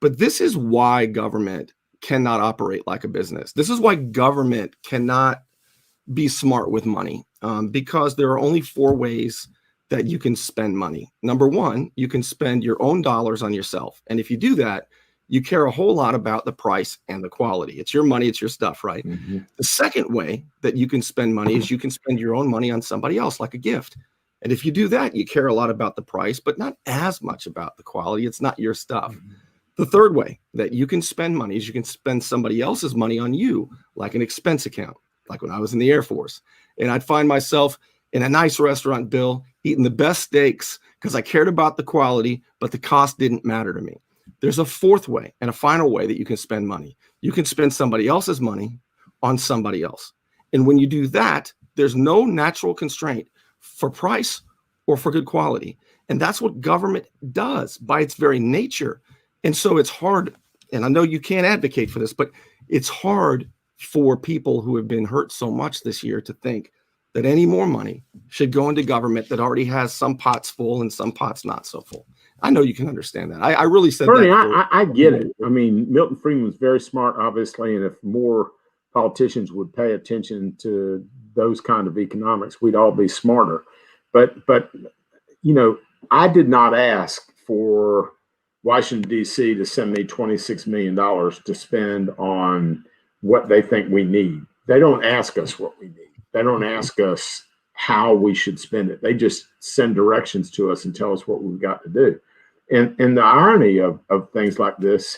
But this is why government cannot operate like a business. This is why government cannot be smart with money, because there are only 4 ways that you can spend money. Number one, you can spend your own dollars on yourself. And if you do that, you care a whole lot about the price and the quality. It's your money, it's your stuff, right? Mm-hmm. The second way that you can spend money is you can spend your own money on somebody else, like a gift. And if you do that, you care a lot about the price, but not as much about the quality. It's not your stuff. Mm-hmm. The third way that you can spend money is you can spend somebody else's money on you, like an expense account, like when I was in the Air Force. And I'd find myself in a nice restaurant, Bill, eating the best steaks because I cared about the quality, but the cost didn't matter to me. There's a fourth way and a final way that you can spend money. You can spend somebody else's money on somebody else. And when you do that, there's no natural constraint for price or for good quality. And that's what government does by its very nature. And so it's hard, and I know you can't advocate for this, but it's hard for people who have been hurt so much this year to think that any more money should go into government that already has some pots full and some pots not so full. I know you can understand that. I really said Bernie, that. I get it. I mean, Milton Friedman was very smart, obviously, and if more politicians would pay attention to those kind of economics, we'd all be smarter. But you know, I did not ask for Washington, D.C. to send me $26 million to spend on what they think we need. They don't ask us what we need. They don't ask us how we should spend it. They just send directions to us and tell us what we've got to do. And the irony of things like this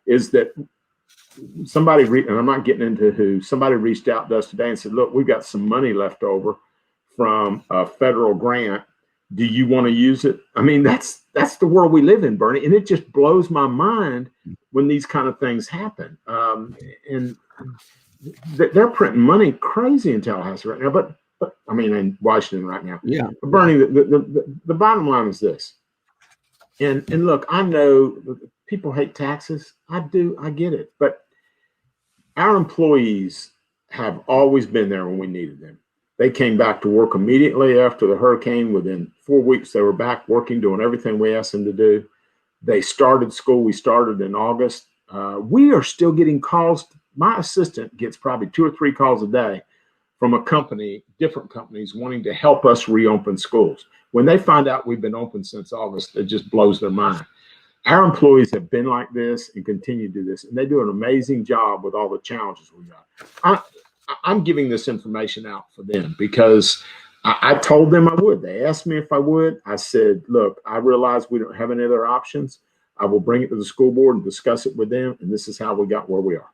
is that somebody, and I'm not getting into who, somebody reached out to us today and said, look, we've got some money left over from a federal grant. Do you want to use it? I mean, that's the world we live in, Bernie. And it just blows my mind when these kind of things happen. And they're printing money crazy in Tallahassee right now, but I mean, in Washington right now. Yeah. But Bernie, the bottom line is this. And look, I know people hate taxes. I do. I get it. But our employees have always been there when we needed them. They came back to work immediately after the hurricane. Within 4 weeks, they were back working, doing everything we asked them to do. They started school. We started in August. We are still getting calls. My assistant gets probably 2 or 3 calls a day from a company, different companies, wanting to help us reopen schools. When they find out we've been open since August, it just blows their mind. Our employees have been like this and continue to do this, and they do an amazing job with all the challenges we got. I'm giving this information out for them because I told them I would. They asked me if I would. I said, look, I realize we don't have any other options. I will bring it to the school board and discuss it with them, and this is how we got where we are.